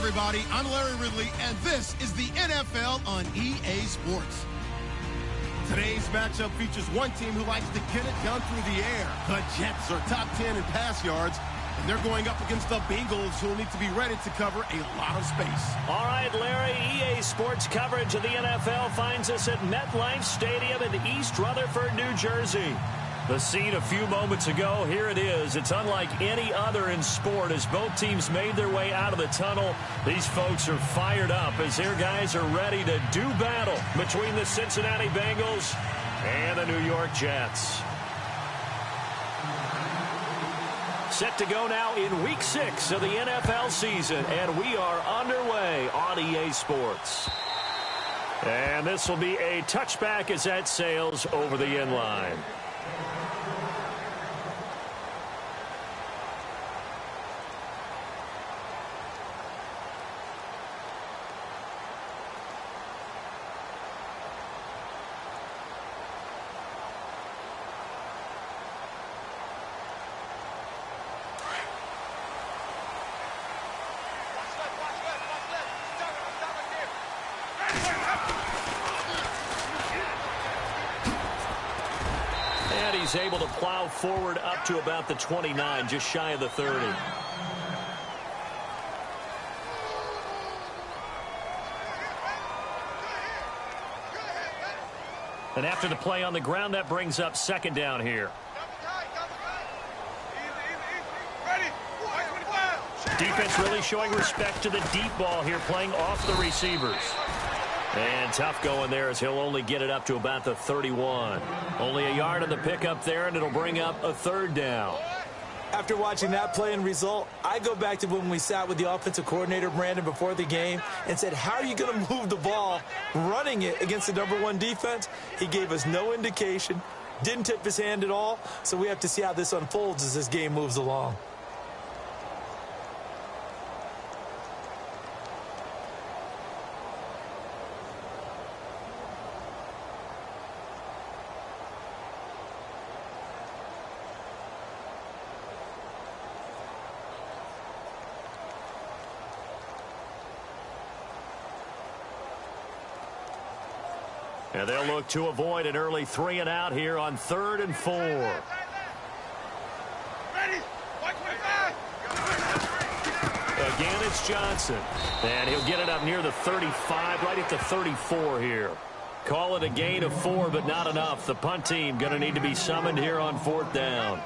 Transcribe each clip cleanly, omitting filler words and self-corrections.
everybody. I'm Larry Ridley, and this is the NFL on EA Sports. Today's matchup features one team who likes to get it done through the air. The Jets are top 10 in pass yards, and they're going up against the Bengals, who will need to be ready to cover a lot of space. All right, Larry, EA Sports coverage of the NFL finds us at MetLife Stadium in East Rutherford, New Jersey. The scene a few moments ago, here it is. It's unlike any other in sport as both teams made their way out of the tunnel. These folks are fired up as their guys are ready to do battle between the Cincinnati Bengals and the New York Jets. Set to go now in Week 6 of the NFL season, and we are underway on EA Sports. And this will be a touchback as that sails over the end line. He's able to plow forward up to about the 29, just shy of the 30. And after the play on the ground, that brings up second down here. Defense really showing respect to the deep ball here, playing off the receivers. And tough going there as he'll only get it up to about the 31. Only a yard on the pickup there, and it'll bring up a third down. After watching that play and result, I go back to when we sat with the offensive coordinator, Brandon, before the game and said, how are you going to move the ball running it against the #1 defense? He gave us no indication, didn't tip his hand at all, so we have to see how this unfolds as this game moves along. And they'll look to avoid an early 3 and out here on 3rd and 4. Again, it's Johnson. And he'll get it up near the 35, right at the 34 here. Call it a gain of 4, but not enough. The punt team going to need to be summoned here on 4th down.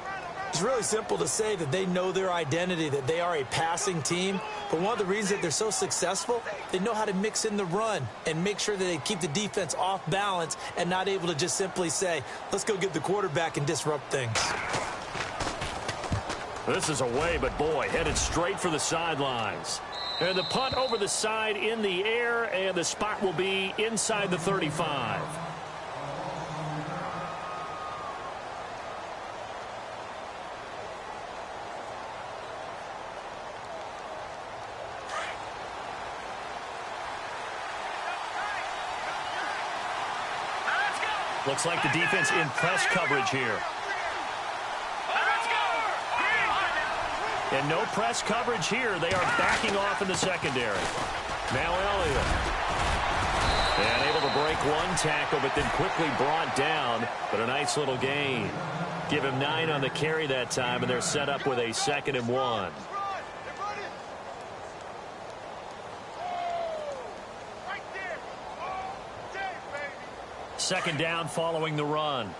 It's really simple to say that they know their identity, that they are a passing team. But one of the reasons that they're so successful, they know how to mix in the run and make sure that they keep the defense off balance and not able to just simply say, let's go get the quarterback and disrupt things. This is away, but boy, headed straight for the sidelines. And the punt over the side in the air, and the spot will be inside the 35. Looks like the defense in press coverage here. And no press coverage here. They are backing off in the secondary. Now Elliott. And able to break one tackle, but then quickly brought down. But a nice little gain. Give him 9 on the carry that time, and they're set up with a 2nd and 1. Second down following the run.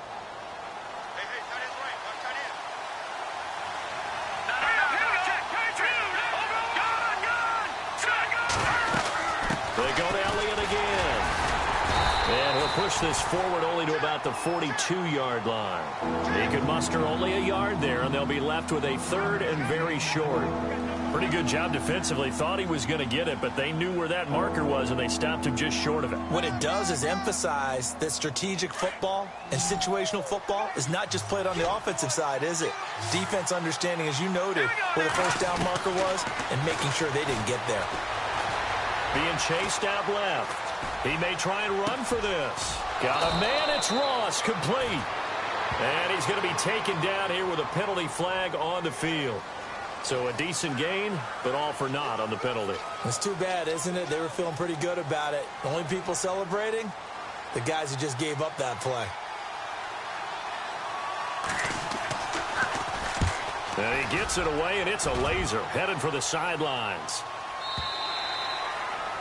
They go to Elliott again. And he'll push this forward only to about the 42-yard line. He could muster only a yard there, and they'll be left with a 3rd and very short. Pretty good job defensively. Thought he was going to get it, but they knew where that marker was, and they stopped him just short of it. What it does is emphasize that strategic football and situational football is not just played on the offensive side, is it? Defense understanding, as you noted, where the first down marker was and making sure they didn't get there. Being chased out left. He may try and run for this. Got a man. It's Ross, complete. And he's going to be taken down here with a penalty flag on the field. So a decent gain, but all for naught on the penalty. It's too bad, isn't it? They were feeling pretty good about it. The only people celebrating, the guys who just gave up that play. And he gets it away, and it's a laser headed for the sidelines.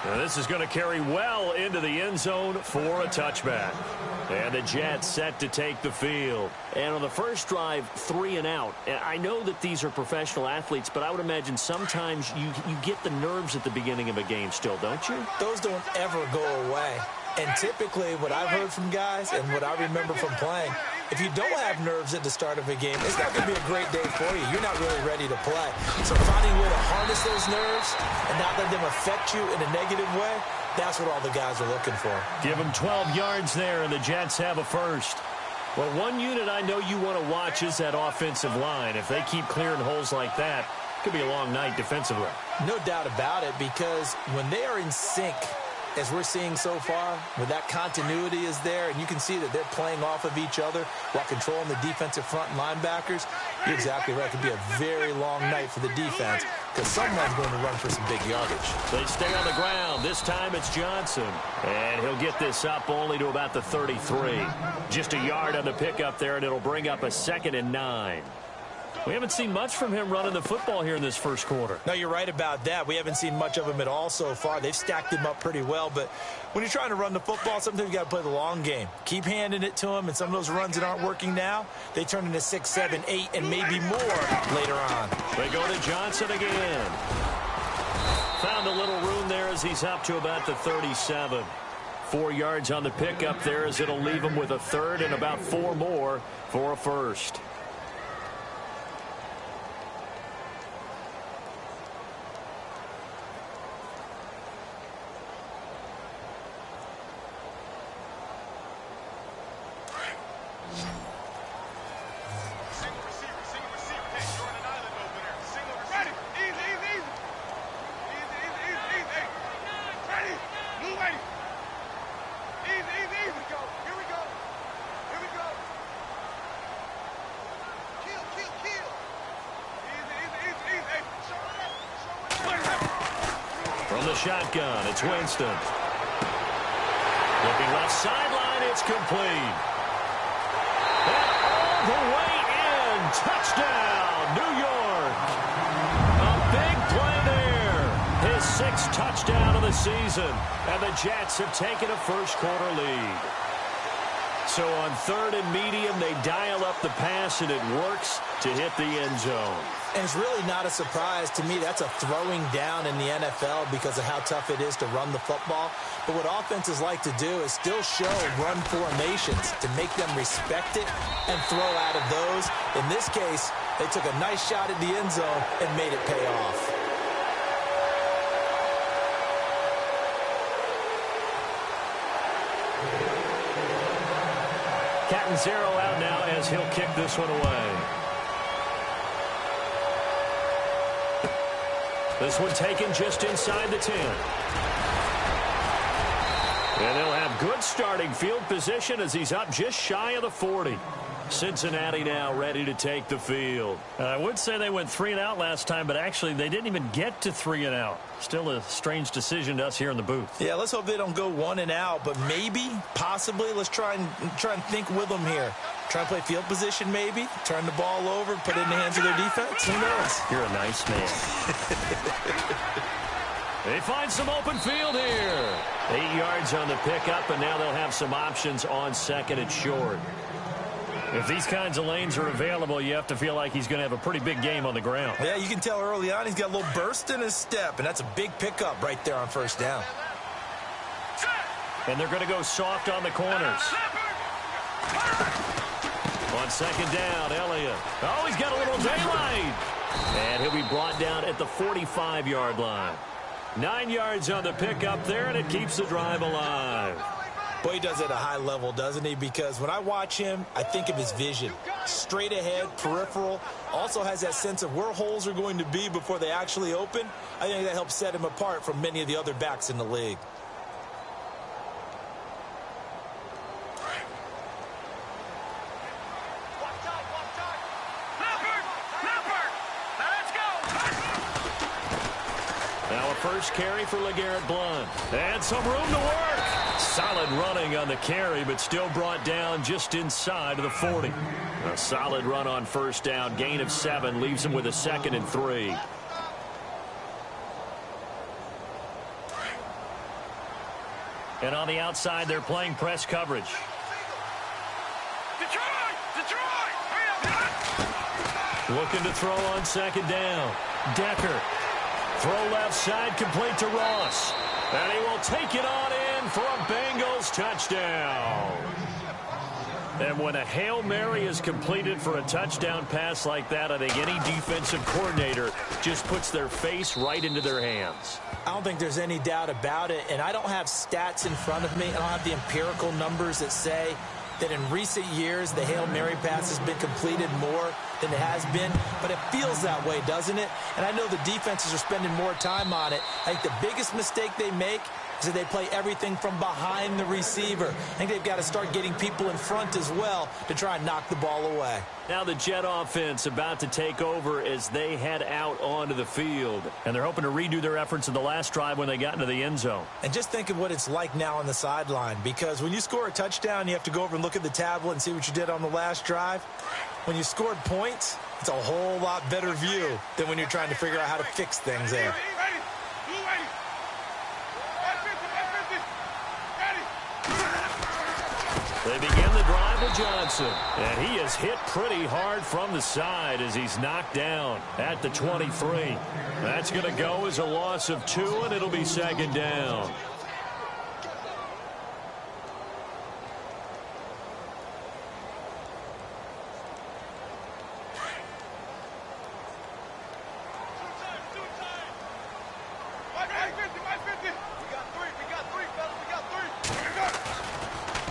Now this is going to carry well into the end zone for a touchback. And the Jets set to take the field. And on the first drive, 3 and out. And I know that these are professional athletes, but I would imagine sometimes you get the nerves at the beginning of a game still, don't you? Those don't ever go away. And typically what I've heard from guys and what I remember from playing, if you don't have nerves at the start of a game, it's not going to be a great day for you. You're not really ready to play. So finding a way to harness those nerves and not let them affect you in a negative way, that's what all the guys are looking for. Give them 12 yards there, and the Jets have a first. Well, one unit I know you want to watch is that offensive line. If they keep clearing holes like that, it could be a long night defensively. No doubt about it, because when they are in sync, as we're seeing so far, where that continuity is there, and you can see that they're playing off of each other while controlling the defensive front linebackers, you're exactly right. It could be a very long night for the defense because someone's going to run for some big yardage. They stay on the ground. This time it's Johnson. And he'll get this up only to about the 33. Just a yard on the pickup there, and it'll bring up a 2nd and 9. We haven't seen much from him running the football here in this first quarter. No, you're right about that. We haven't seen much of him at all so far. They've stacked him up pretty well, but when you're trying to run the football, sometimes you got to play the long game. Keep handing it to him, and some of those runs that aren't working now, they turn into 6, 7, 8, and maybe more later on. They go to Johnson again. Found a little room there as he's up to about the 37. 4 yards on the pickup there as it'll leave him with a 3rd and about 4 more for a first. From the shotgun, it's Winston. Looking left sideline, it's complete. And all the way in. Touchdown, New York. A big play there. His 6th touchdown of the season. And the Jets have taken a first-quarter lead. So on 3rd and medium, they dial up the pass, and it works to hit the end zone. And it's really not a surprise to me. That's a throwing down in the NFL because of how tough it is to run the football. But what offenses like to do is still show run formations to make them respect it and throw out of those. In this case, they took a nice shot at the end zone and made it pay off. Catanzaro out now as he'll kick this one away. This one taken just inside the 10. And they'll have good starting field position as he's up just shy of the 40. Cincinnati now ready to take the field. I would say they went 3 and out last time, but actually they didn't even get to 3 and out. Still a strange decision to us here in the booth. Yeah, let's hope they don't go 1 and out, but maybe, possibly, let's try and think with them here. Try and play field position maybe, turn the ball over, put it in the hands of their defense. Who knows? You're a nice man. They find some open field here. 8 yards on the pickup, and now they'll have some options on 2nd and short. If these kinds of lanes are available, you have to feel like he's going to have a pretty big game on the ground. Yeah, you can tell early on he's got a little burst in his step, and that's a big pickup right there on 1st down. And they're going to go soft on the corners. On 2nd down, Elliott. Oh, he's got a little daylight. And he'll be brought down at the 45-yard line. 9 yards on the pickup there, and it keeps the drive alive. Boy, he does it at a high level, doesn't he? Because when I watch him, I think of his vision. Straight ahead, peripheral. Also has that sense of where holes are going to be before they actually open. I think that helps set him apart from many of the other backs in the league. Now a first carry for LeGarrette Blount. And some room to work. Solid running on the carry, but still brought down just inside of the 40. A solid run on first down. Gain of 7 leaves him with a 2nd and 3. And on the outside, they're playing press coverage. Looking to throw on 2nd down. Decker. Throw left side, complete to Ross. And he will take it on in for a Bengals touchdown. And when a Hail Mary is completed for a touchdown pass like that, I think any defensive coordinator just puts their face right into their hands. I don't think there's any doubt about it, and I don't have stats in front of me. I don't have the empirical numbers that say that in recent years the Hail Mary pass has been completed more than it has been, but it feels that way, doesn't it? And I know the defenses are spending more time on it. I think the biggest mistake they make is that they play everything from behind the receiver. I think they've got to start getting people in front as well to try and knock the ball away. Now the Jet offense about to take over as they head out onto the field. And they're hoping to redo their efforts in the last drive when they got into the end zone. And just think of what it's like now on the sideline, because when you score a touchdown, you have to go over and look at the tablet and see what you did on the last drive. When you scored points, it's a whole lot better view than when you're trying to figure out how to fix things there. They begin the drive with Johnson. And he is hit pretty hard from the side as he's knocked down at the 23. That's going to go as a loss of 2, and it'll be 2nd down.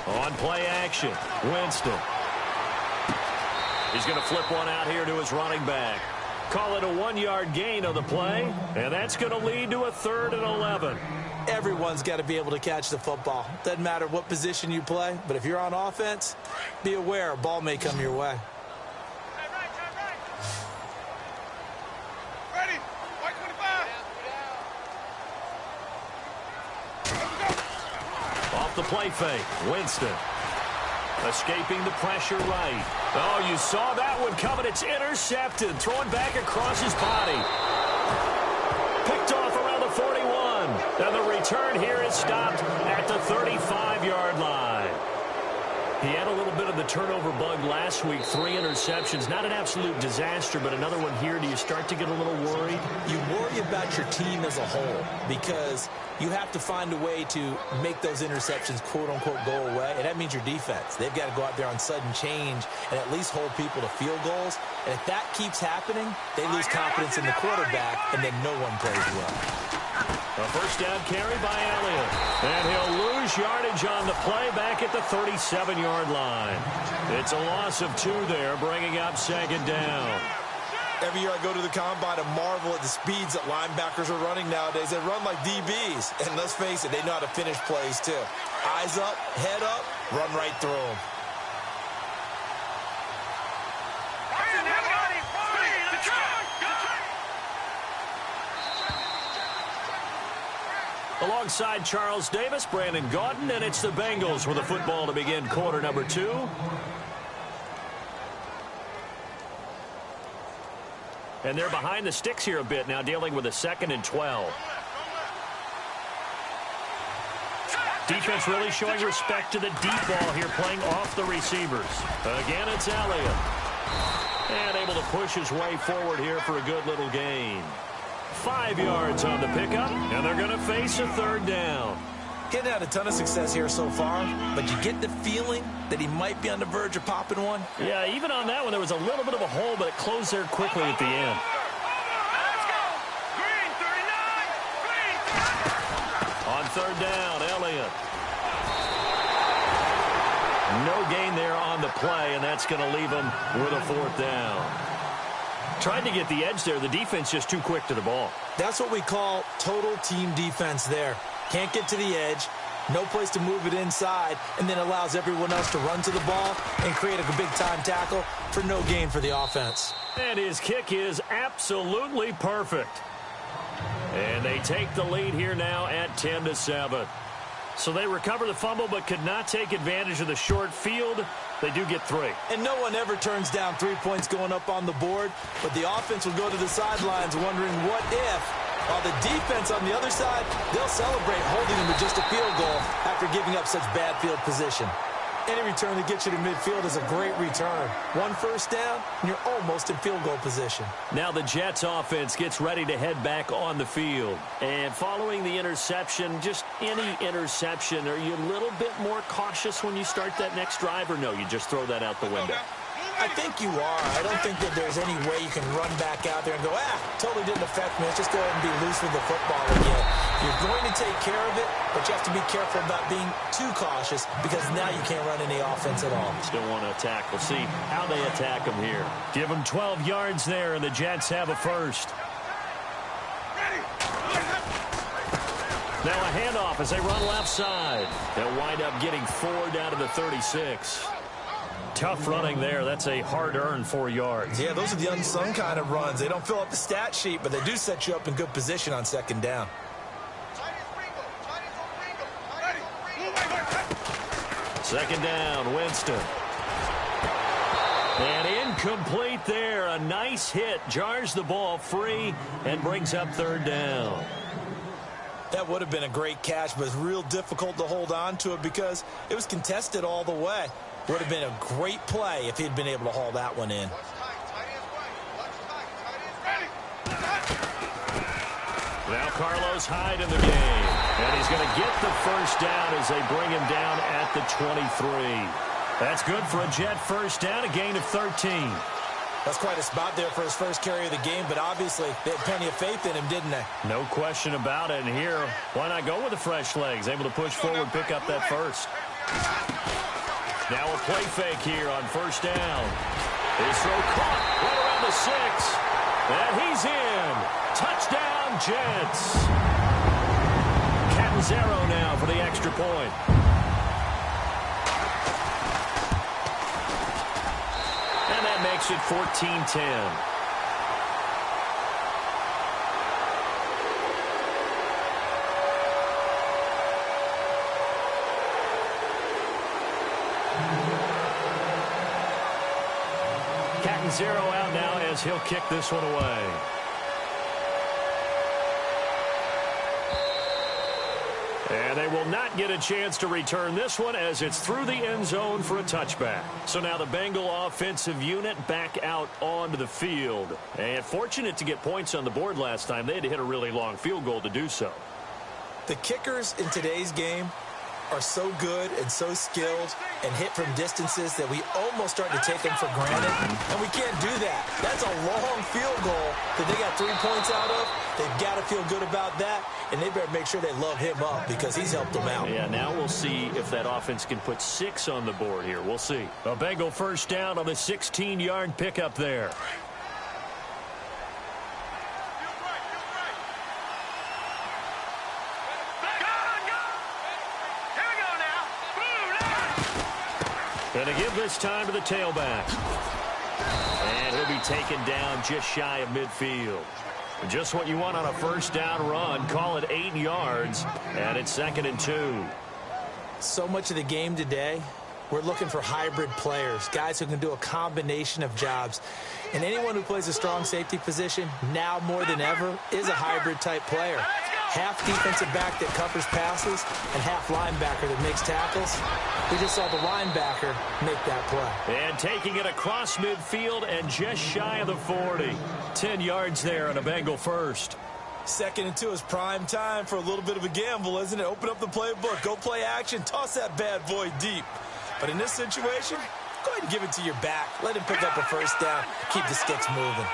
On play action, Winston. He's going to flip one out here to his running back. Call it a 1-yard gain on the play, and that's going to lead to a 3rd and 11. Everyone's got to be able to catch the football. Doesn't matter what position you play, but if you're on offense, be aware a ball may come your way. The play fake. Winston escaping the pressure right. Oh, you saw that one coming. It's intercepted. Throwing back across his body. Picked off around the 41. And the return here is stopped at the 35-yard line. He had a little bit of the turnover bug last week. 3 interceptions. Not an absolute disaster, but another one here. Do you start to get a little worried? You worry about your team as a whole because you have to find a way to make those interceptions, quote-unquote, go away. And that means your defense. They've got to go out there on sudden change and at least hold people to field goals. And if that keeps happening, they lose confidence in the quarterback, and then no one plays well. A first down carry by Elliott. And he'll lose yardage on the play back at the 37-yard line. It's a loss of 2 there, bringing up 2nd down. Every year I go to the combine and marvel at the speeds that linebackers are running nowadays. They run like DBs. And let's face it, they know how to finish plays too. Eyes up, head up, run right through them. Alongside Charles Davis, Brandon Gaudin, and it's the Bengals with the football to begin quarter number 2. And they're behind the sticks here a bit now, dealing with a 2nd and 12. Defense really showing respect to the deep ball here, playing off the receivers. Again, it's Elliott. And able to push his way forward here for a good little gain. 5 yards on the pickup, and they're going to face a 3rd down. Getting had a ton of success here so far, but you get the feeling that he might be on the verge of popping one. Yeah, even on that one, there was a little bit of a hole, but it closed there quickly at the end. On 3rd down, Elliott. No gain there on the play, and that's going to leave him with a 4th down. Tried to get the edge there. The defense just too quick to the ball. That's what we call total team defense there. Can't get to the edge, no place to move it inside, and then allows everyone else to run to the ball and create a big-time tackle for no gain for the offense. And his kick is absolutely perfect. And they take the lead here now at 10-7. So they recover the fumble but could not take advantage of the short field. They do get 3. And no one ever turns down 3 points going up on the board, but the offense will go to the sidelines wondering what if, while the defense on the other side, they'll celebrate holding them to just a field goal after giving up such bad field position. Any return that gets you to midfield is a great return. 1 first down, and you're almost in field goal position. Now the Jets offense gets ready to head back on the field. And following the interception, just any interception, are you a little bit more cautious when you start that next drive, or no, you just throw that out the window? I think you are. I don't think that there's any way you can run back out there and go, totally didn't affect me. Let's just go ahead and be loose with the football again. You're going to take care of it, but you have to be careful about being too cautious because now you can't run any offense at all. Still want to attack. We'll see how they attack them here. Give them 12 yards there, and the Jets have a first. Now a handoff as they run left side. They'll wind up getting 4 down to the 36. Tough running there. That's a hard-earned 4 yards. Yeah, those are the unsung kind of runs. They don't fill up the stat sheet, but they do set you up in good position on second down. Second down, Winston. And incomplete there. A nice hit. Jars the ball free and brings up third down. That would have been a great catch, but it's real difficult to hold on to it because it was contested all the way. Would have been a great play if he'd been able to haul that one in. Now Carlos Hyde in the game. And he's going to get the first down as they bring him down at the 23. That's good for a Jet first down, a gain of 13. That's quite a spot there for his first carry of the game, but obviously they had plenty of faith in him, didn't they? No question about it. And here, why not go with the fresh legs? Able to push forward, pick up that first. Now a play fake here on first down. His throw caught right around the 6. And he's in. Touchdown, Jets. Catanzaro now for the extra point. And that makes it 14-10. Catanzaro out now as he'll kick this one away. And they will not get a chance to return this one as it's through the end zone for a touchback. So now the Bengal offensive unit back out onto the field. And fortunate to get points on the board last time. They had to hit a really long field goal to do so. The kickers in today's game are so good and so skilled and hit from distances that we almost start to take them for granted, and we can't do that. That's a long field goal that they got 3 points out of. They've got to feel good about that, and they better make sure they love him up because he's helped them out. Yeah, now we'll see if that offense can put 6 on the board here. We'll see. A Bengal first down on the 16-yard pickup there. And to give this time to the tailback. And he'll be taken down just shy of midfield. Just what you want on a first down run. Call it 8 yards. And it's 2nd and 2. So much of the game today, we're looking for hybrid players, guys who can do a combination of jobs. And anyone who plays a strong safety position, now more than ever, is a hybrid type player. Half defensive back that covers passes and half linebacker that makes tackles. We just saw the linebacker make that play. And taking it across midfield and just shy of the 40. 10 yards there on a Bengal first. 2nd and 2 is prime time for a little bit of a gamble, isn't it? Open up the playbook, go play action, toss that bad boy deep. But in this situation, go ahead and give it to your back. Let him pick up a first down. Keep the sticks moving.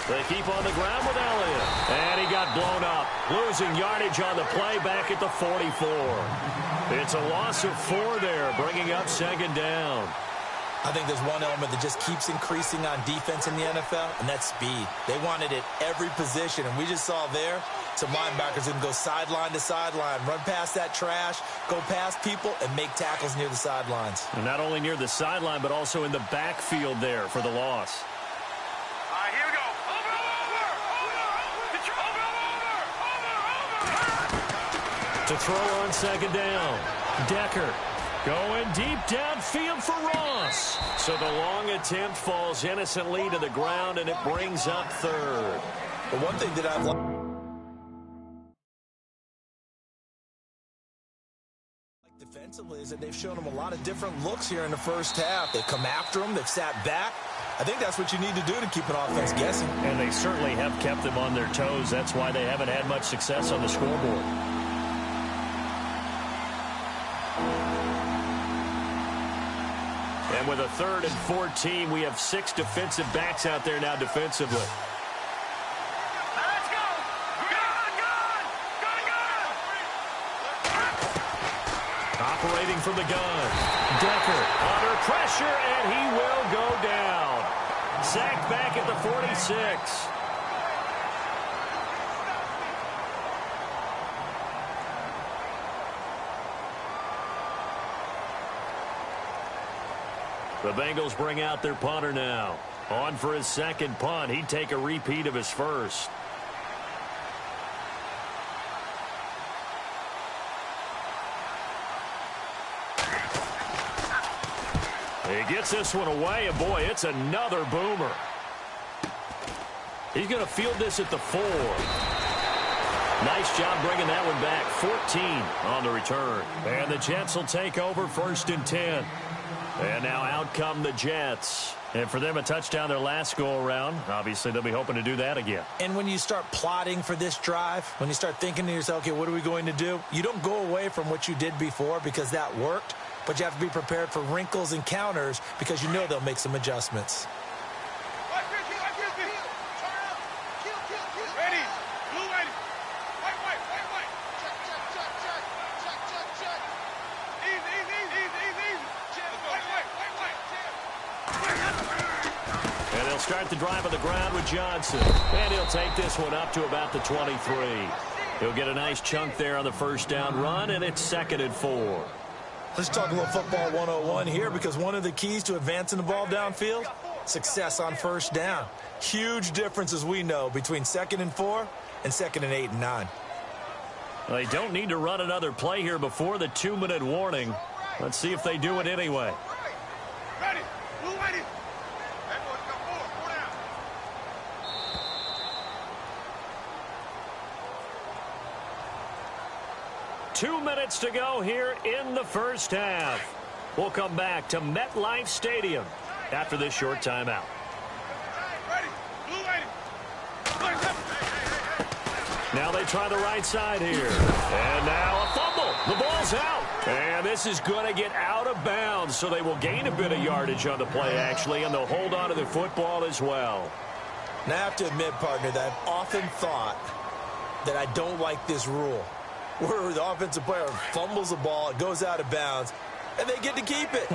They keep on the ground with Elliott. And he got blown up. Losing yardage on the play back at the 44. It's a loss of 4 there, bringing up 2nd down. I think there's one element that just keeps increasing on defense in the NFL, and that's speed. They want it at every position, and we just saw there some linebackers who can go sideline to sideline, run past that trash, go past people, and make tackles near the sidelines. And not only near the sideline, but also in the backfield there for the loss. Here we go. Over. To throw on second down. Decker going deep downfield for Ross. So the long attempt falls innocently to the ground, and it brings up third. The one thing that I've liked defensively is that they've shown them a lot of different looks here in the first half. They've come after them. They've sat back. I think that's what you need to do to keep an offense guessing. And they certainly have kept them on their toes. That's why they haven't had much success on the scoreboard. And with a 3rd and 14, we have 6 defensive backs out there now defensively. Let's go! Operating from the gun. Decker under pressure, and he will go down. Sacked back at the 46. The Bengals bring out their punter now. On for his second punt. He'd take a repeat of his first. He gets this one away, and boy, it's another boomer. He's going to field this at the 4. Nice job bringing that one back. 14 on the return. And the Jets will take over 1st and 10. And now out come the Jets. And for them, a touchdown their last go-around. Obviously, they'll be hoping to do that again. And when you start plotting for this drive, when you start thinking to yourself, okay, what are we going to do? You don't go away from what you did before because that worked. But you have to be prepared for wrinkles and counters because you know they'll make some adjustments. Ready. Blue ready. White. Check. Easy. White. And they'll start the drive on the ground with Johnson. And he'll take this one up to about the 23. He'll get a nice chunk there on the first down run, and it's 2nd and 4. Let's talk a little football 101 here because one of the keys to advancing the ball downfield, success on first down. Huge difference, as we know, between 2nd and 4 and 2nd and 8 and 9. They don't need to run another play here before the 2-minute warning. Let's see if they do it anyway. Ready. Blue ready. That boy's got 4 down. 2 minutes to go here in the first half. We'll come back to MetLife Stadium after this short timeout. Ready. Blue ready. Now they try the right side here. And now a fumble. The ball's out. And this is going to get out of bounds, so they will gain a bit of yardage on the play, actually, and they'll hold on to the football as well. Now, I have to admit, partner, that I've often thought that I don't like this rule, where the offensive player fumbles the ball, it goes out of bounds, and they get to keep it.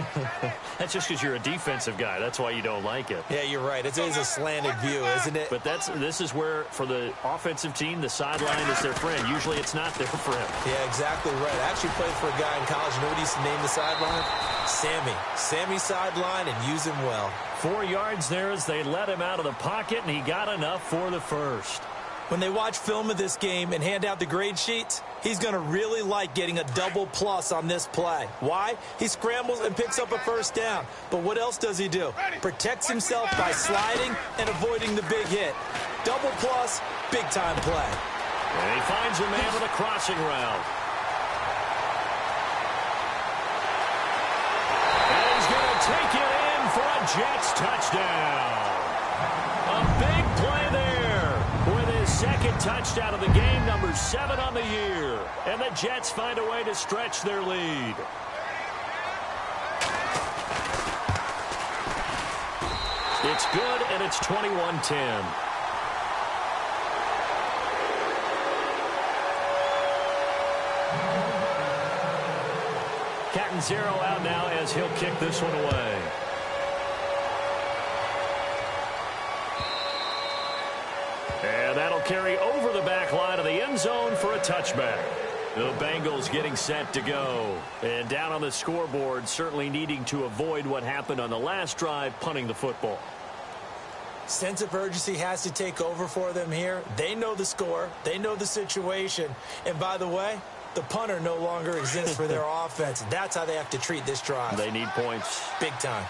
That's just because you're a defensive guy. That's why you don't like it. Yeah, you're right. It is a slanted view, isn't it? But this is where, for the offensive team, the sideline is their friend. Usually it's not there for him. Yeah, exactly right. I actually played for a guy in college. You know what he used to name the sideline? Sammy. Sammy sideline, and use him well. 4 yards there as they let him out of the pocket, and he got enough for the first. When they watch film of this game and hand out the grade sheets, he's going to really like getting a double plus on this play. Why? He scrambles and picks up a first down. But what else does he do? Protects himself by sliding and avoiding the big hit. Double plus, big-time play. And he finds a man with a crossing route. And he's going to take it in for a Jets touchdown. A big play there. Second touchdown of the game, number 7 on the year. And the Jets find a way to stretch their lead. It's good, and it's 21-10. Catanzaro out now as he'll kick this one away. And that'll carry over the back line of the end zone for a touchback. The Bengals getting set to go. And down on the scoreboard, certainly needing to avoid what happened on the last drive, punting the football. Sense of urgency has to take over for them here. They know the score. They know the situation. And by the way, The punter no longer exists for their offense. That's how they have to treat this drive. They need points. Big time.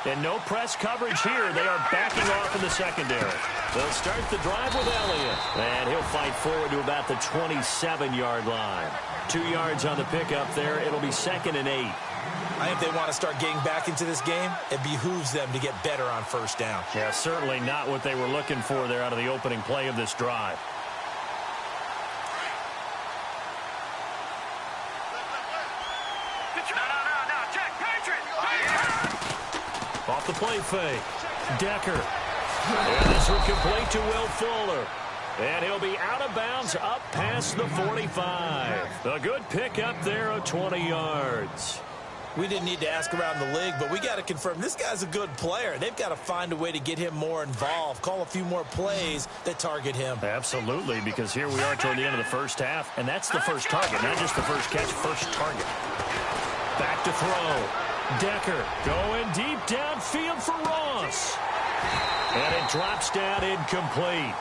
And no press coverage here. They are backing off in the secondary. They'll start the drive with Elliott. And he'll fight forward to about the 27-yard line. 2 yards on the pickup there. It'll be 2nd and 8. I think they want to start getting back into this game. It behooves them to get better on first down. Yeah, certainly not what they were looking for there out of the opening play of this drive. Off the play fake. Decker. And this will complete to Will Fuller. And he'll be out of bounds up past the 45. A good pickup there of 20 yards. We didn't need to ask around the league, but we got to confirm this guy's a good player. They've got to find a way to get him more involved, call a few more plays that target him. Absolutely, because here we are toward the end of the first half, and that's the first target, not just the first catch, first target. Back to throw. Decker going deep downfield for Ross. And it drops down incomplete.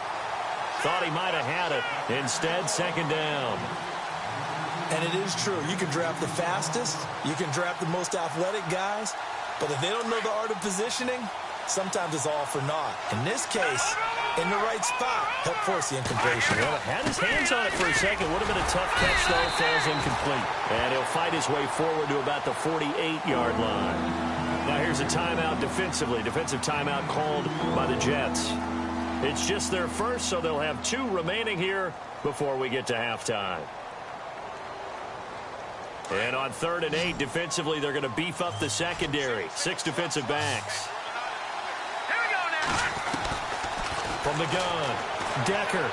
Thought he might have had it. Instead, 2nd down. And it is true. You can draft the fastest. You can draft the most athletic guys. But if they don't know the art of positioning, sometimes it's all for naught. In this case, in the right spot, helped force the incompletion. Well, had his hands on it for a second. Would have been a tough catch, though. Falls incomplete. And he'll fight his way forward to about the 48-yard line. Now here's a timeout defensively. Defensive timeout called by the Jets. It's just their first, so they'll have 2 remaining here before we get to halftime. And on 3rd and 8, defensively, they're going to beef up the secondary. 6 defensive backs. Here we go now. From the gun, Decker.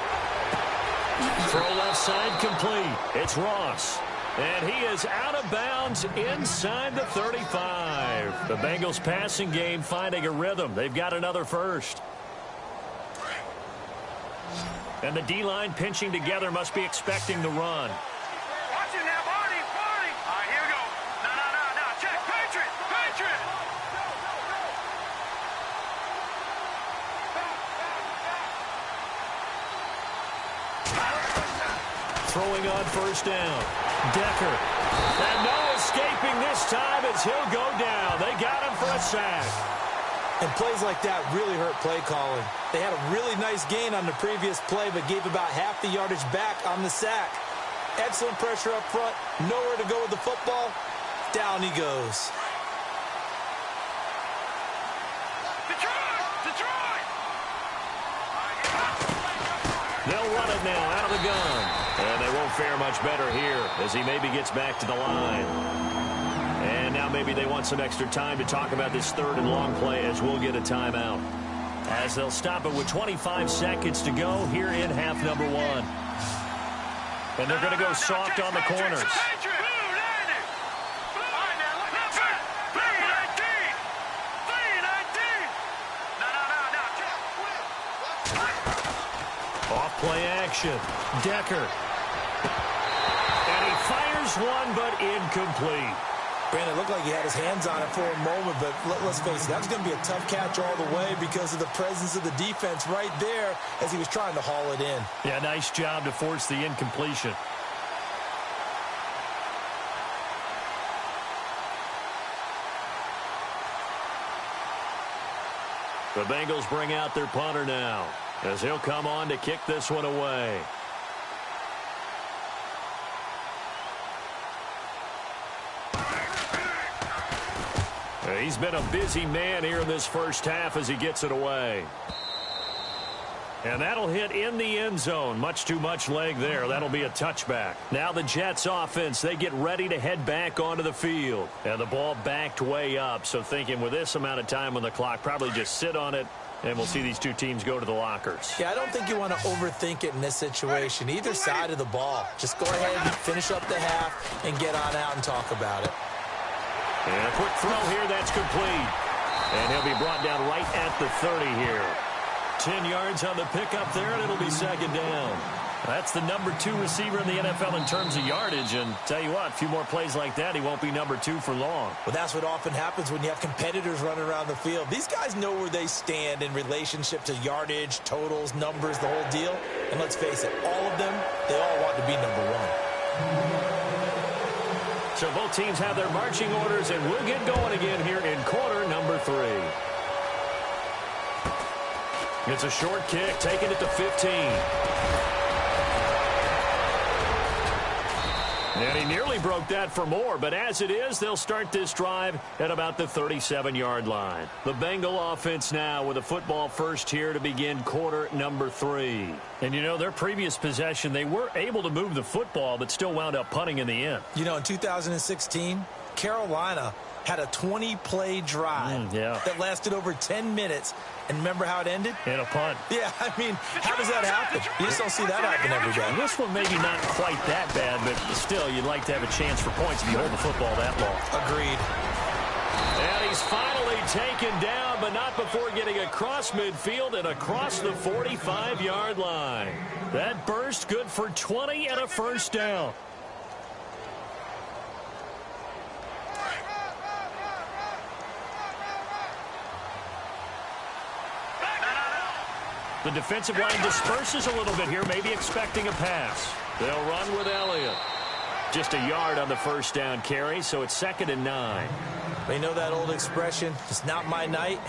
Throw left side complete. It's Ross. And he is out of bounds inside the 35. The Bengals passing game finding a rhythm. They've got another first. And the D-line pinching together must be expecting the run. Watch it now, Barney. All right, here we go. No. Check. Patriot. Throwing on first down. Decker. And no escaping this time as he'll go down. They got him for a sack. And plays like that really hurt play calling. They had a really nice gain on the previous play, but gave about half the yardage back on the sack. Excellent pressure up front. Nowhere to go with the football. Down he goes. Detroit! They'll run it now out of the gun. And they won't fare much better here as he maybe gets back to the line. And now maybe they want some extra time to talk about this 3rd and long play as we'll get a timeout. As they'll stop it with 25 seconds to go here in half number 1. And they're going to go soft on the corners. Off play action. Decker. And he fires one, but incomplete. Brandon, it looked like he had his hands on it for a moment, but let's face it, that was going to be a tough catch all the way because of the presence of the defense right there as he was trying to haul it in. Yeah, nice job to force the incompletion. The Bengals bring out their punter now as he'll come on to kick this one away. He's been a busy man here in this first half as he gets it away. And that'll hit in the end zone. Much too much leg there. That'll be a touchback. Now the Jets offense, they get ready to head back onto the field. And the ball backed way up. So thinking with this amount of time on the clock, probably just sit on it. And we'll see these 2 teams go to the lockers. Yeah, I don't think you want to overthink it in this situation. Either side of the ball. Just go ahead and finish up the half and get on out and talk about it. And a quick throw here, that's complete. And he'll be brought down right at the 30 here. 10 yards on the pickup there, and it'll be 2nd down. That's the number 2 receiver in the NFL in terms of yardage. And tell you what, a few more plays like that, he won't be number 2 for long. Well, that's what often happens when you have competitors running around the field. These guys know where they stand in relationship to yardage, totals, numbers, the whole deal. And let's face it, all of them, they all want to be number 1. So both teams have their marching orders, and we'll get going again here in quarter number 3. It's a short kick, taking it to 15. And he nearly broke that for more, but as it is, they'll start this drive at about the 37-yard line. The Bengal offense now with a football first here to begin quarter number 3. And, you know, their previous possession, they were able to move the football, but still wound up punting in the end. You know, in 2016, Carolina had a 20-play drive that lasted over 10 minutes. And remember how it ended? In a punt. Yeah, I mean, how does that happen? You just don't see that happen every day. This one maybe not quite that bad, but still, you'd like to have a chance for points if you hold the football that long. Agreed. And he's finally taken down, but not before getting across midfield and across the 45-yard line. That burst good for 20 and a first down. The defensive line disperses a little bit here, maybe expecting a pass. They'll run with Elliott. Just a yard on the first down carry, so it's 2nd and 9. They know that old expression, it's not my night.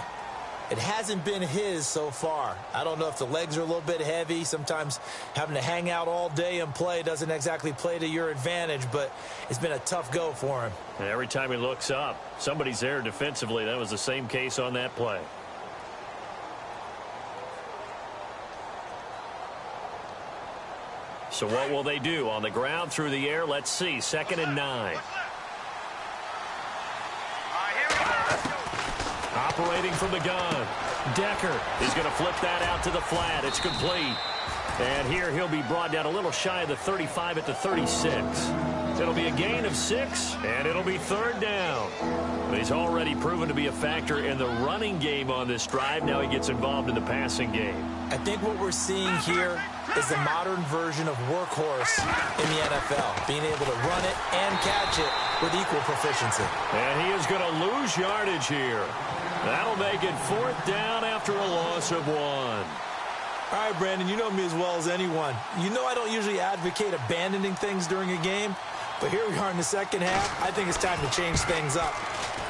It hasn't been his so far. I don't know if the legs are a little bit heavy. Sometimes having to hang out all day and play doesn't exactly play to your advantage, but it's been a tough go for him. And every time he looks up, somebody's there defensively. That was the same case on that play. So what will they do? On the ground, through the air, let's see. 2nd and 9. Operating from the gun. Decker is going to flip that out to the flat. It's complete. And here he'll be brought down a little shy of the 35 at the 36. It'll be a gain of 6, and it'll be 3rd down. But he's already proven to be a factor in the running game on this drive. Now he gets involved in the passing game. I think what we're seeing here is the modern version of workhorse in the NFL, being able to run it and catch it with equal proficiency. And he is going to lose yardage here. That'll make it 4th down after a loss of 1. All right, Brandon, you know me as well as anyone. You know I don't usually advocate abandoning things during a game, but here we are in the second half. I think it's time to change things up.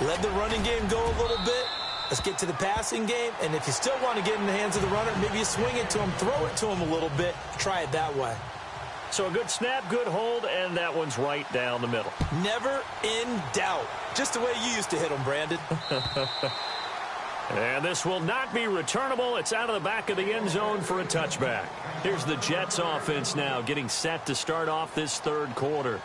Let the running game go a little bit. Let's get to the passing game, and if you still want to get in the hands of the runner, maybe you swing it to him, throw it to him a little bit, try it that way. So a good snap, good hold, and that one's right down the middle. Never in doubt. Just the way you used to hit them, Brandon. And this will not be returnable. It's out of the back of the end zone for a touchback. Here's the Jets offense now getting set to start off this 3rd quarter.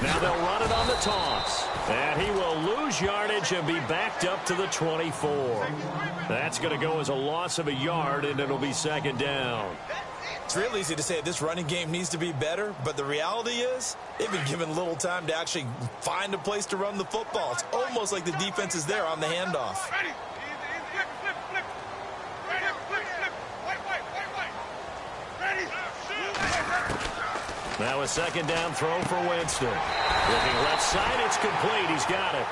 Now they'll run it on the toss. And he will lose yardage and be backed up to the 24. That's going to go as a loss of a yard, and it'll be 2nd down. It's real easy to say this running game needs to be better, but the reality is they've been given little time to actually find a place to run the football. It's almost like the defense is there on the handoff. Ready. Flip. Ready. Flip. White. Ready. Now a 2nd down throw for Winston. Looking left side, it's complete. He's got it.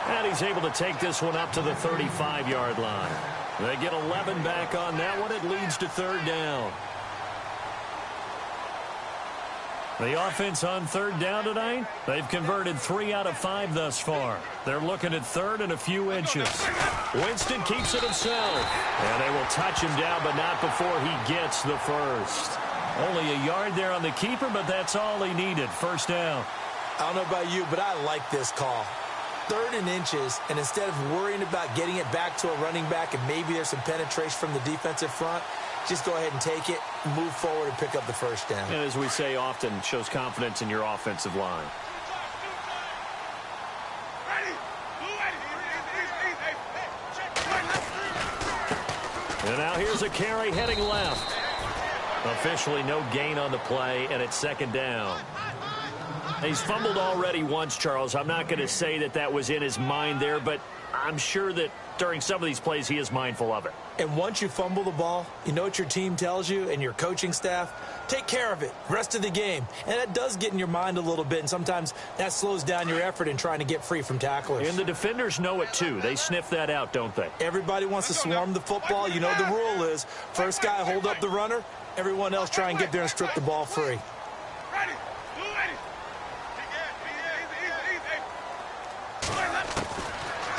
And he's able to take this one up to the 35-yard line. They get 11 back on that one. It leads to 3rd down. The offense on 3rd down tonight, they've converted 3 out of 5 thus far. They're looking at 3rd and a few inches. Winston keeps it himself. And they will touch him down, but not before he gets the first. Only a yard there on the keeper, but that's all he needed. 1st down. I don't know about you, but I like this call. 3rd and inches, and instead of worrying about getting it back to a running back and maybe there's some penetration from the defensive front, just go ahead and take it, move forward, and pick up the 1st down. And as we say often, shows confidence in your offensive line. And now here's a carry heading left. Officially no gain on the play, and it's 2nd down. He's fumbled already once, Charles. I'm not going to say that that was in his mind there, but I'm sure that during some of these plays he is mindful of it. And once you fumble the ball, you know what your team tells you and your coaching staff? Take care of it rest of the game. And that does get in your mind a little bit, and sometimes that slows down your effort in trying to get free from tacklers. And the defenders know it too. They sniff that out, don't they? Everybody wants to swarm the football. You know the rule is first guy hold up the runner, everyone else try and get there and strip the ball free.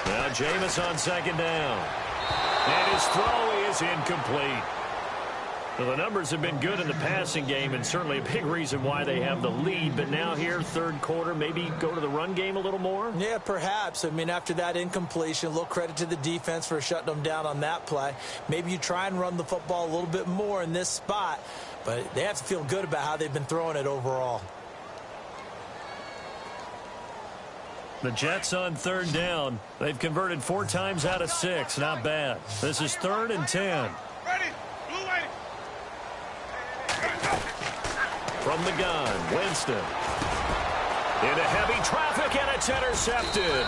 Now Jameis on second down. And his throw is incomplete. Well, the numbers have been good in the passing game and certainly a big reason why they have the lead. But now here, third quarter, maybe go to the run game a little more? Yeah, perhaps. I mean, after that incompletion, a little credit to the defense for shutting them down on that play. Maybe you try and run the football a little bit more in this spot. But they have to feel good about how they've been throwing it overall. The Jets on third down. They've converted 4 times out of 6. Not bad. This is 3rd and 10. From the gun, Winston. Into heavy traffic, and it's intercepted.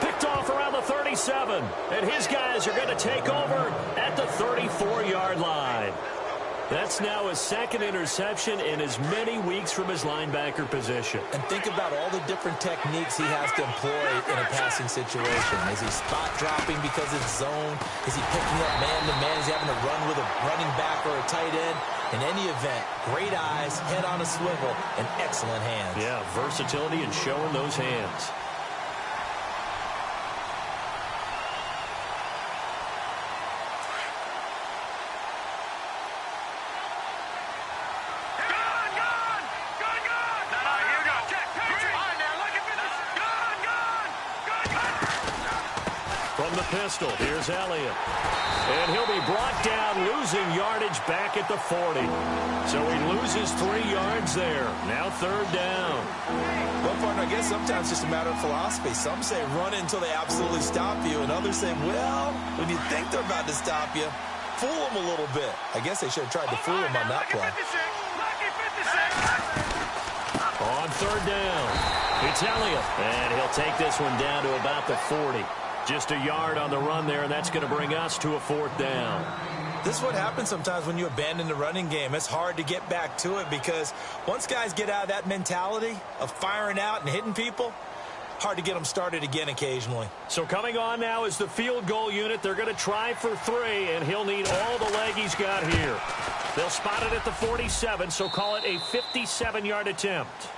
Picked off around the 37. And his guys are going to take over at the 34-yard line. That's now his 2nd interception in as many weeks from his linebacker position. And think about all the different techniques he has to employ in a passing situation. Is he spot dropping because it's zone? Is he picking up man-to-man? Is he having to run with a running back or a tight end? In any event, great eyes, head on a swivel, and excellent hands. Yeah, versatility and showing those hands. Pistol. Here's Elliott. And he'll be brought down, losing yardage back at the 40. So he loses 3 yards there. Now 3rd down. Well, partner, I guess sometimes it's just a matter of philosophy. Some say run it until they absolutely stop you, and others say, well, when you think they're about to stop you, fool them a little bit. I guess they should have tried to fool him on that play. On 3rd down, it's Elliott. And he'll take this one down to about the 40. Just a yard on the run there, and that's going to bring us to a 4th down. This is what happens sometimes when you abandon the running game. It's hard to get back to it because once guys get out of that mentality of firing out and hitting people, hard to get them started again occasionally. So coming on now is the field goal unit. They're going to try for 3, and he'll need all the leg he's got here. They'll spot it at the 47, so call it a 57-yard attempt.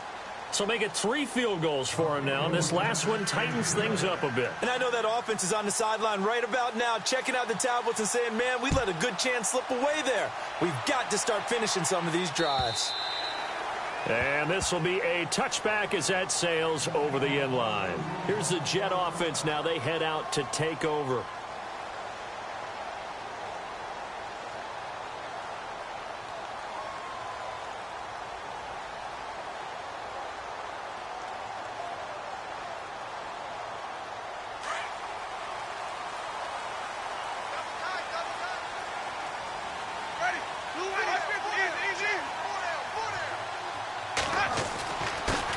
So make it 3 field goals for him now, and this last one tightens things up a bit. And I know that offense is on the sideline right about now, checking out the tablets and saying, man, we let a good chance slip away there. We've got to start finishing some of these drives. And this will be a touchback as that sails over the end line. Here's the Jet offense now. They head out to take over.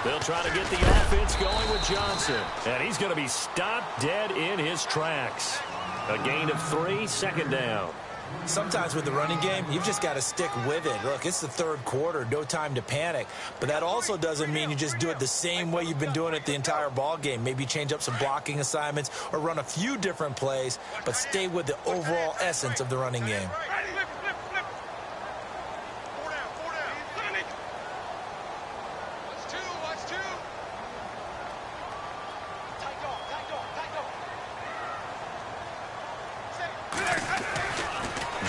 They'll try to get the offense going with Johnson. And he's going to be stopped dead in his tracks. A gain of 3, 2nd down. Sometimes with the running game, you've just got to stick with it. Look, it's the 3rd quarter, no time to panic. But that also doesn't mean you just do it the same way you've been doing it the entire ball game. Maybe change up some blocking assignments or run a few different plays, but stay with the overall essence of the running game.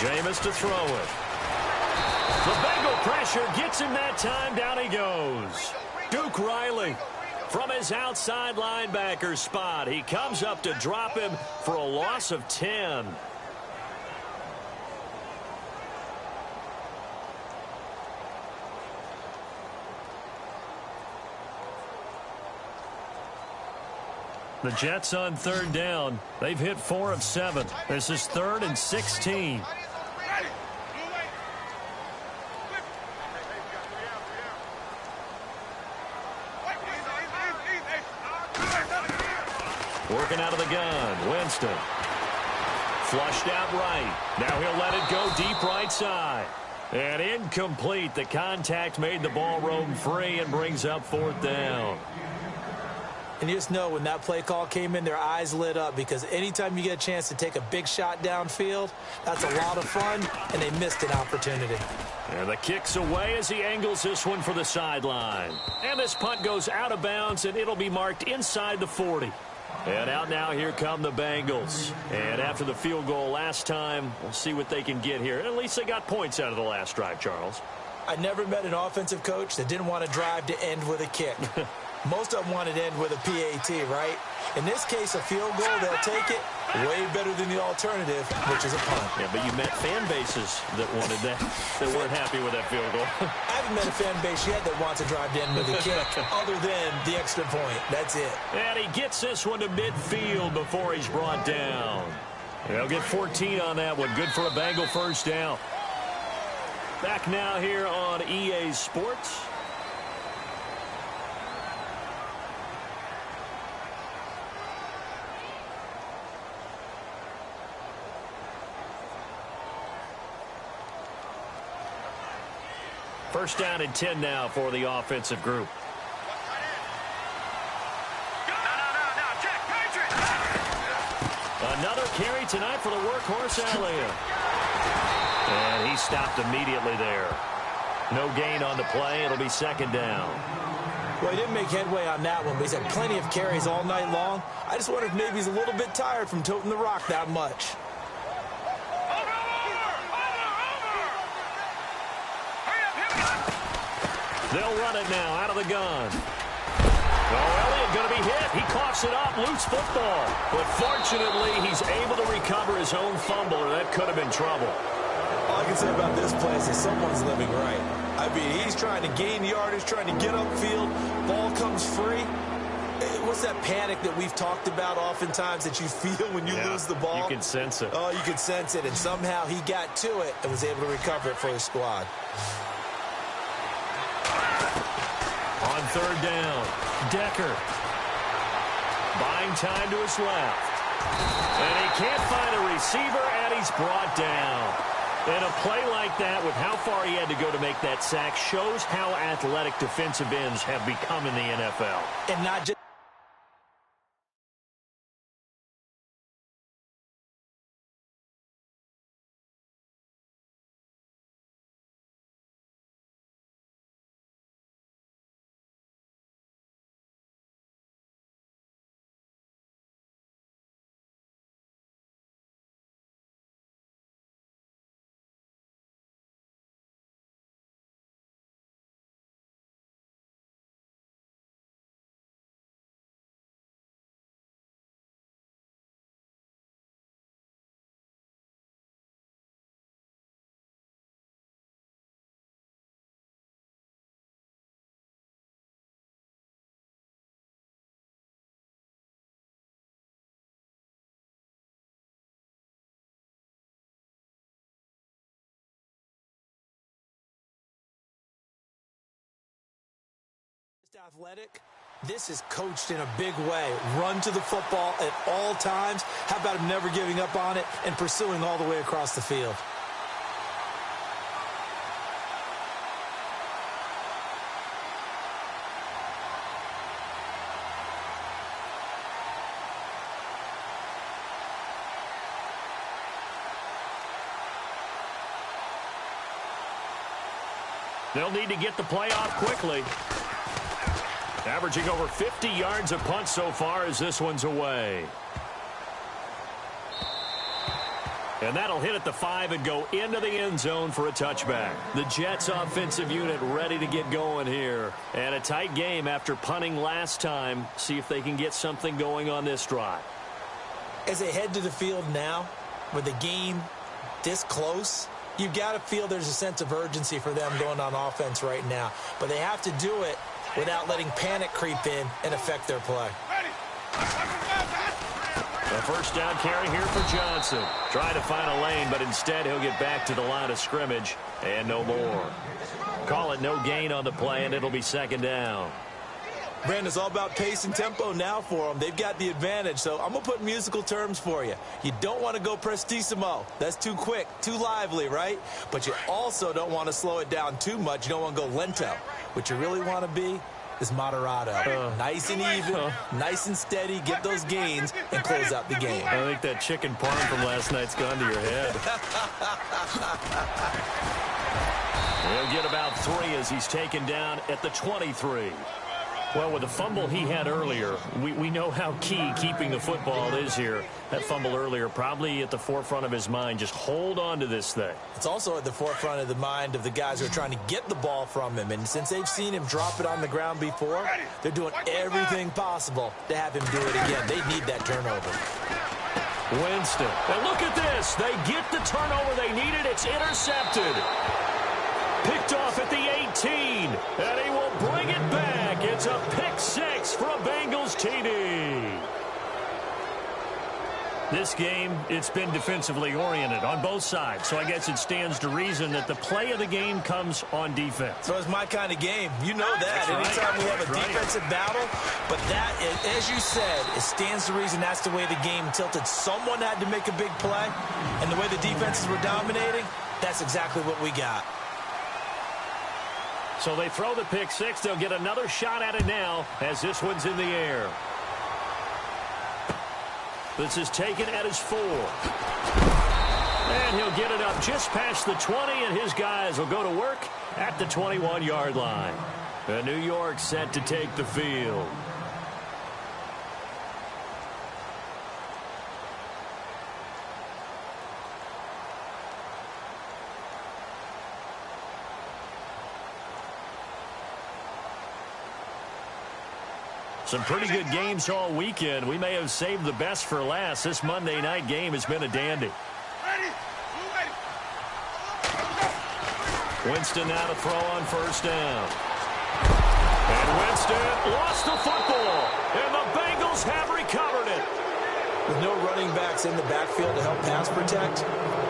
Jameis to throw it. The Bengal pressure gets him that time. Down he goes. Duke Riley from his outside linebacker spot. He comes up to drop him for a loss of 10. The Jets on 3rd down. They've hit 4 of 7. This is 3rd and 16. Working out of the gun. Winston. Flushed out right. Now he'll let it go deep right side. And incomplete. The contact made the ball roam free and brings up 4th down. And you just know when that play call came in, their eyes lit up, because anytime you get a chance to take a big shot downfield, that's a lot of fun, and they missed an opportunity. And the kick's away as he angles this one for the sideline. And this punt goes out of bounds, and it'll be marked inside the 40. And out now, here come the Bengals. And after the field goal last time, we'll see what they can get here. At least they got points out of the last drive, Charles. I never met an offensive coach that didn't want to drive to end with a kick. Most of them wanted to end with a PAT, right? In this case, a field goal, they'll take it. Way better than the alternative, which is a punt. Yeah, but you met fan bases that wanted that, that weren't happy with that field goal. I haven't met a fan base yet that wants to drive to end with a kick, other than the extra point. That's it. And he gets this one to midfield before he's brought down. They'll get 14 on that one. Good for a Bengal first down. Back now here on EA Sports. First down and 10 now for the offensive group. Another carry tonight for the workhorse Elliott. And he stopped immediately there. No gain on the play. It'll be 2nd down. Well, he didn't make headway on that one, but he's had plenty of carries all night long. I just wonder if maybe he's a little bit tired from toting the rock that much. They'll run it now out of the gun. Oh, Elliott going to be hit. He coughs it up. Loose football. But fortunately, he's able to recover his own fumble, or that could have been trouble. All I can say about this play is that someone's living right. I mean, he's trying to gain yardage, trying to get upfield. Ball comes free. What's that panic that we've talked about oftentimes that you feel when you lose the ball? You can sense it. Oh, you can sense it. And somehow he got to it and was able to recover it for his squad. On 3rd down, Decker. Buying time to his left. And he can't find a receiver, and he's brought down. And a play like that, with how far he had to go to make that sack, shows how athletic defensive ends have become in the NFL. And not just... athletic. This is coached in a big way. Run to the football at all times. How about him never giving up on it and pursuing all the way across the field? They'll need to get the play off quickly. Averaging over 50 yards a punt so far as this one's away. And that'll hit at the 5 and go into the end zone for a touchback. The Jets offensive unit ready to get going here. And a tight game after punting last time. See if they can get something going on this drive. As they head to the field now, with the game this close, you've got to feel there's a sense of urgency for them going on offense right now. But they have to do it without letting panic creep in and affect their play. A first down carry here for Johnson. Trying to find a lane, but instead he'll get back to the line of scrimmage and no more. Call it no gain on the play, and it'll be 2nd down. Brandon, it's all about pace and tempo now for them. They've got the advantage, so I'm going to put musical terms for you. You don't want to go prestissimo. That's too quick, too lively, right? But you also don't want to slow it down too much. You don't want to go lento. What you really want to be is moderato. Nice and even, nice and steady, get those gains, and close out the game. I think that chicken parm from last night's gone to your head. He'll get about 3 as he's taken down at the 23. Well, with the fumble he had earlier, we know how key keeping the football is here. That fumble earlier probably at the forefront of his mind. Just hold on to this thing. It's also at the forefront of the mind of the guys who are trying to get the ball from him. And since they've seen him drop it on the ground before, they're doing everything possible to have him do it again. They need that turnover. Winston. And look at this. They get the turnover they needed. It's intercepted. Picked off at the 18. And he will bring it back. It's a pick 6 for a Bengals TD. This game, it's been defensively oriented on both sides. So I guess it stands to reason that the play of the game comes on defense. So it's my kind of game. You know that. Anytime we have a defensive battle. But that, as you said, it stands to reason that's the way the game tilted. Someone had to make a big play. And the way the defenses were dominating, that's exactly what we got. So they throw the pick 6. They'll get another shot at it now as this one's in the air. This is taken at his 4. And he'll get it up just past the 20, and his guys will go to work at the 21-yard line. And New York set to take the field. Some pretty good games all weekend. We may have saved the best for last. This Monday night game has been a dandy. Winston now to throw on first down. And Winston lost the football. And the Bengals have recovered it. With no running backs in the backfield to help pass protect,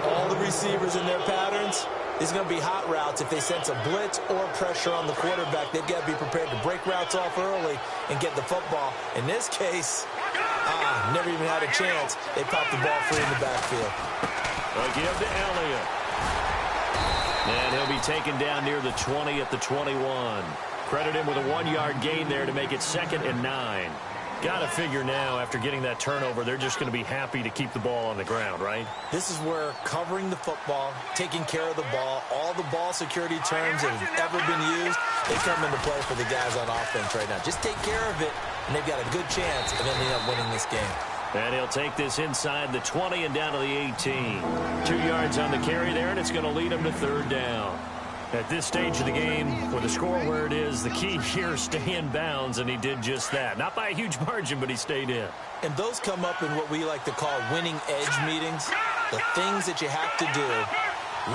all the receivers in their patterns, these are going to be hot routes. If they sense a blitz or pressure on the quarterback, they've got to be prepared to break routes off early and get the football. In this case, never even had a chance. They popped the ball free in the backfield. A give to Elliott. And he'll be taken down near the 20 at the 21. Credit him with a 1-yard gain there to make it 2nd and 9. Got to figure now, after getting that turnover, they're just going to be happy to keep the ball on the ground, right? This is where covering the football, taking care of the ball, all the ball security terms that have ever been used, they come into play for the guys on offense right now. Just take care of it, and they've got a good chance of ending up winning this game. And he'll take this inside the 20 and down to the 18. 2 yards on the carry there, and it's going to lead him to 3rd down. At this stage of the game, with the score where it is, the key here, stay in bounds, and he did just that. Not by a huge margin, but he stayed in. And those come up in what we like to call winning edge meetings. The things that you have to do,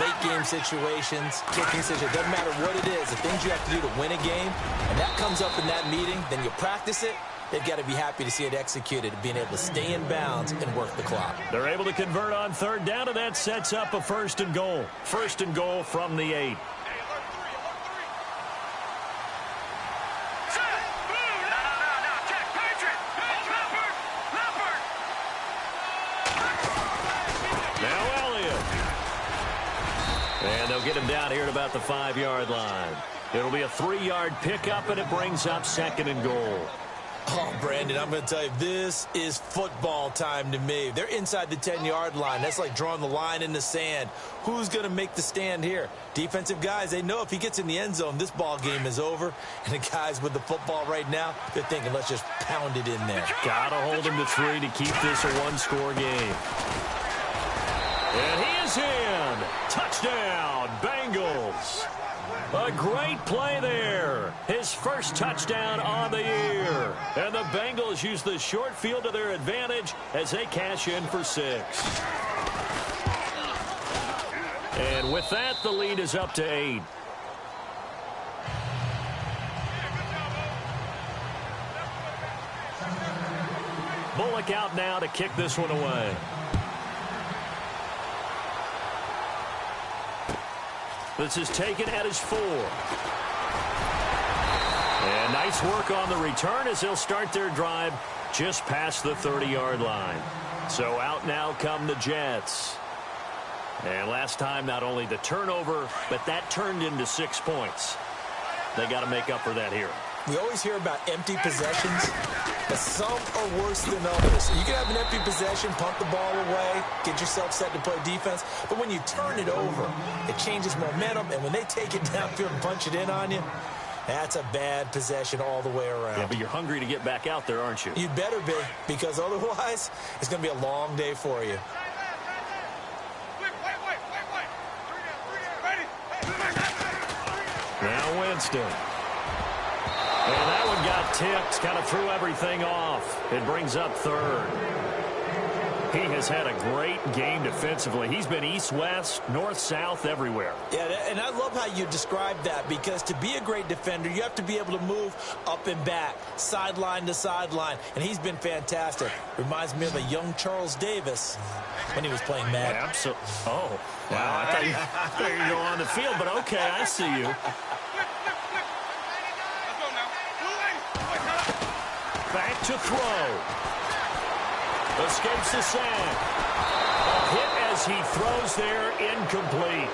late game situations, kicking situations, doesn't matter what it is, the things you have to do to win a game, and that comes up in that meeting, then you practice it. They've got to be happy to see it executed, being able to stay in bounds and work the clock. They're able to convert on 3rd down, and that sets up a 1st and goal. 1st and goal from the 8. And they'll get him down here at about the 5-yard line. It'll be a 3-yard pickup, and it brings up 2nd and goal. Oh, Brandon, I'm going to tell you, this is football time to me. They're inside the 10-yard line. That's like drawing the line in the sand. Who's going to make the stand here? Defensive guys, they know if he gets in the end zone, this ball game is over. And the guys with the football right now, they're thinking, let's just pound it in there. Got to hold him to 3 to keep this a 1-score game. And he is in. Touchdown, Bengals. A great play there. His first touchdown on the year. And the Bengals use the short field to their advantage as they cash in for 6. And with that, the lead is up to 8. Bullock out now to kick this one away. This is taken at his 4. And nice Nice work on the return as they'll start their drive just past the 30-yard line. So out now come the Jets. And last time, not only the turnover, but that turned into 6 points. They got to make up for that here. We always hear about empty possessions, but some are worse than others. You can have an empty possession, punt the ball away, get yourself set to play defense, but when you turn it over, it changes momentum, and when they take it downfield and punch it in on you, that's a bad possession all the way around. Yeah, but you're hungry to get back out there, aren't you? You'd better be, because otherwise, it's going to be a long day for you. Now Winston. And that one got tipped, kind of threw everything off. It brings up third. He has had a great game defensively. He's been east-west, north-south, everywhere. Yeah, and I love how you describe that, because to be a great defender, you have to be able to move up and back, sideline to sideline, and he's been fantastic. Reminds me of a young Charles Davis when he was playing Madden. Absolutely. Oh, wow. I thought you were on the field, but okay, I see you. Back to throw. Escapes the sack. A hit as he throws there, incomplete.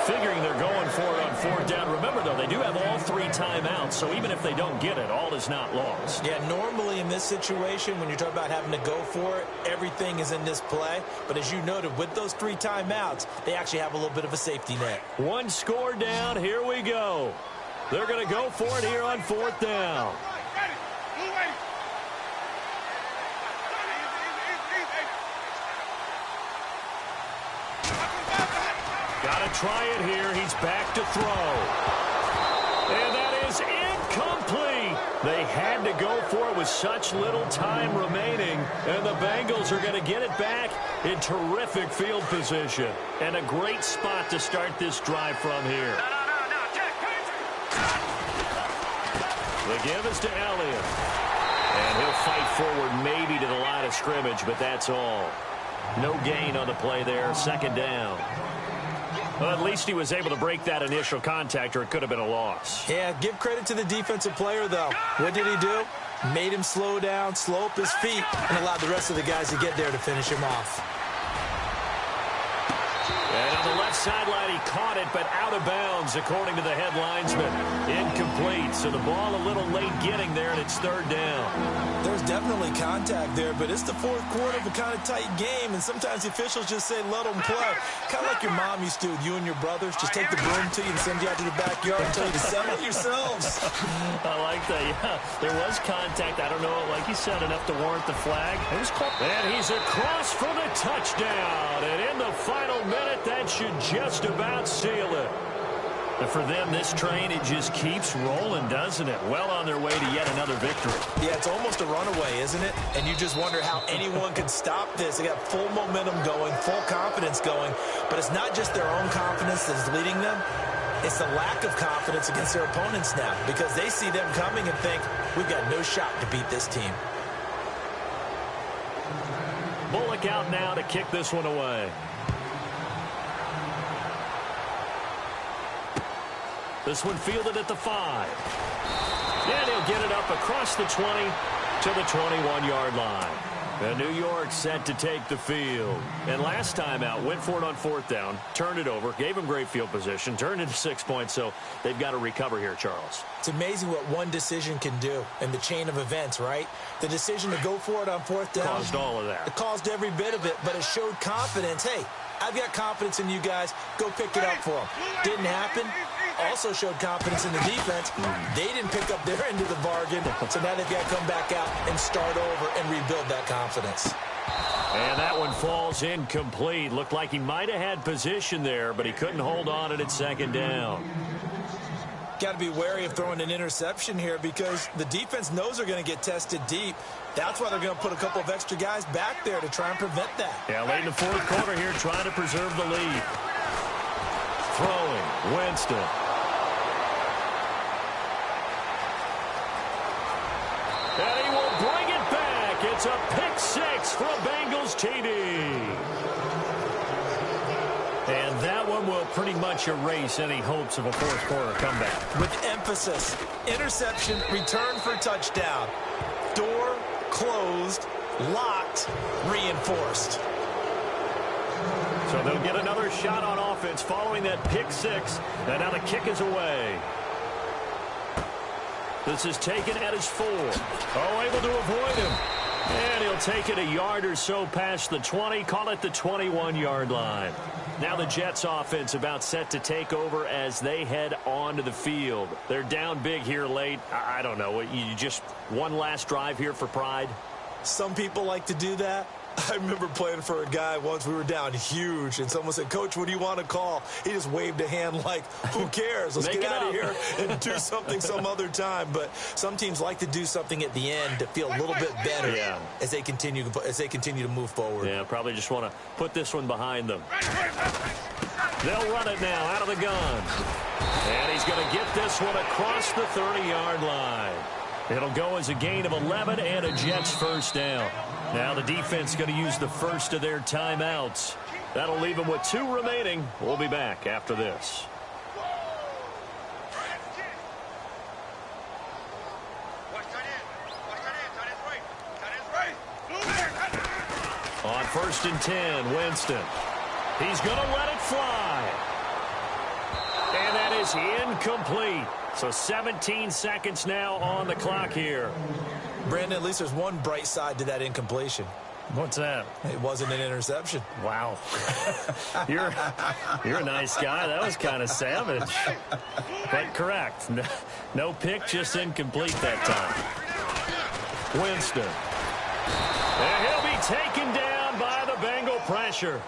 Figuring they're going for it on fourth down. Remember, though, they do have all 3 timeouts, so even if they don't get it, all is not lost. Yeah, normally in this situation, when you're talking about having to go for it, everything is in this play. But as you noted, with those 3 timeouts, they actually have a little bit of a safety net. 1 score down. Here we go. They're going to go for it here on fourth down. Got to try it here. He's back to throw. And that is incomplete. They had to go for it with such little time remaining. And the Bengals are going to get it back in terrific field position. And a great spot to start this drive from here. The give is to Elliott. And he'll fight forward maybe to the line of scrimmage, but that's all. No gain on the play there. Second down. Well, at least he was able to break that initial contact, or it could have been a loss. Yeah, give credit to the defensive player, though. What did he do? Made him slow down, slow up his feet, and allowed the rest of the guys to get there to finish him off. And on the left sideline, he caught it, but out of bounds, according to the head linesman. Incomplete, so the ball a little late getting there, and it's third down. There's definitely contact there, but it's the fourth quarter of a kind of tight game, and sometimes the officials just say, let them play. Kind of like your mom used to with you and your brothers. Just take the broom to you and send you out to the backyard and tell you to settle it yourselves. I like that, yeah. There was contact. I don't know, like you said, enough to warrant the flag. It was close. And he's across for the touchdown. And in the final minute, that should just about seal it. And for them, this train, it just keeps rolling, doesn't it? Well on their way to yet another victory. Yeah, it's almost a runaway, isn't it? And you just wonder how anyone could stop this. They got full momentum going, full confidence going. But it's not just their own confidence that's leading them. It's the lack of confidence against their opponents now, because they see them coming and think, we've got no shot to beat this team. Bullock out now to kick this one away. This one fielded at the 5. And he'll get it up across the 20 to the 21-yard line. And New York set to take the field. And last time out, went for it on fourth down, turned it over, gave him great field position, turned it to 6 points, so they've got to recover here, Charles. It's amazing what one decision can do in the chain of events, right? The decision to go for it on fourth down. Caused all of that. It caused every bit of it, but it showed confidence. Hey, I've got confidence in you guys. Go pick it up for them. Didn't happen. Also showed confidence in the defense. They didn't pick up their end of the bargain, so now they've got to come back out and start over and rebuild that confidence. And that one falls incomplete. Looked like he might have had position there, but he couldn't hold on it at second down. Got to be wary of throwing an interception here, because the defense knows they're going to get tested deep. That's why they're going to put a couple of extra guys back there to try and prevent that. Yeah, late in the fourth quarter here, trying to preserve the lead. Throwing, Winston. And he will bring it back. It's a pick six for a Bengals TD. And that one will will pretty much erase any hopes of a fourth-quarter comeback. With emphasis, interception, return for touchdown. Door closed, locked, reinforced. So they'll get another shot on offense following that pick six. And now the kick is away. This is taken at his 4. Oh, able to avoid him. And he'll take it a yard or so past the 20. Call it the 21-yard line. Now the Jets offense about set to take over as they head onto the field. They're down big here late. I don't know. You just one last drive here for pride? Some people like to do that. I remember playing for a guy once. We were down huge, and someone said, "Coach, what do you want to call?" He just waved a hand like, "Who cares? Let's get out of here and do something some other time." But some teams like to do something at the end to feel a little bit better as they continue to move forward. Yeah, probably just want to put this one behind them. They'll run it now out of the gun. And he's going to get this one across the 30-yard line. It'll go as a gain of 11 and a Jets first down. Now the defense going to use the first of their timeouts. That'll leave them with 2 remaining. We'll be back after this. On 1st and 10, Winston. He's going to let it fly. And that is incomplete. So 17 seconds now on the clock here. Brandon, at least there's one bright side to that incompletion. What's that? It wasn't an interception. Wow. You're a nice guy. That was kind of savage. But correct. No pick, just incomplete that time. Winston. And he'll be taken down by the Bengal pressure.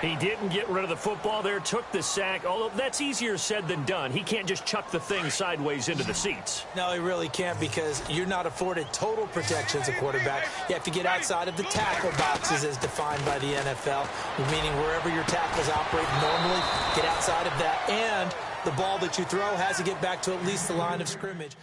He didn't get rid of the football there, took the sack, although that's easier said than done. He can't just chuck the thing sideways into the seats. No, he really can't, because you're not afforded total protection as a quarterback. You have to get outside of the tackle boxes as defined by the NFL, meaning wherever your tackles operate normally, get outside of that, and the ball that you throw has to get back to at least the line of scrimmage.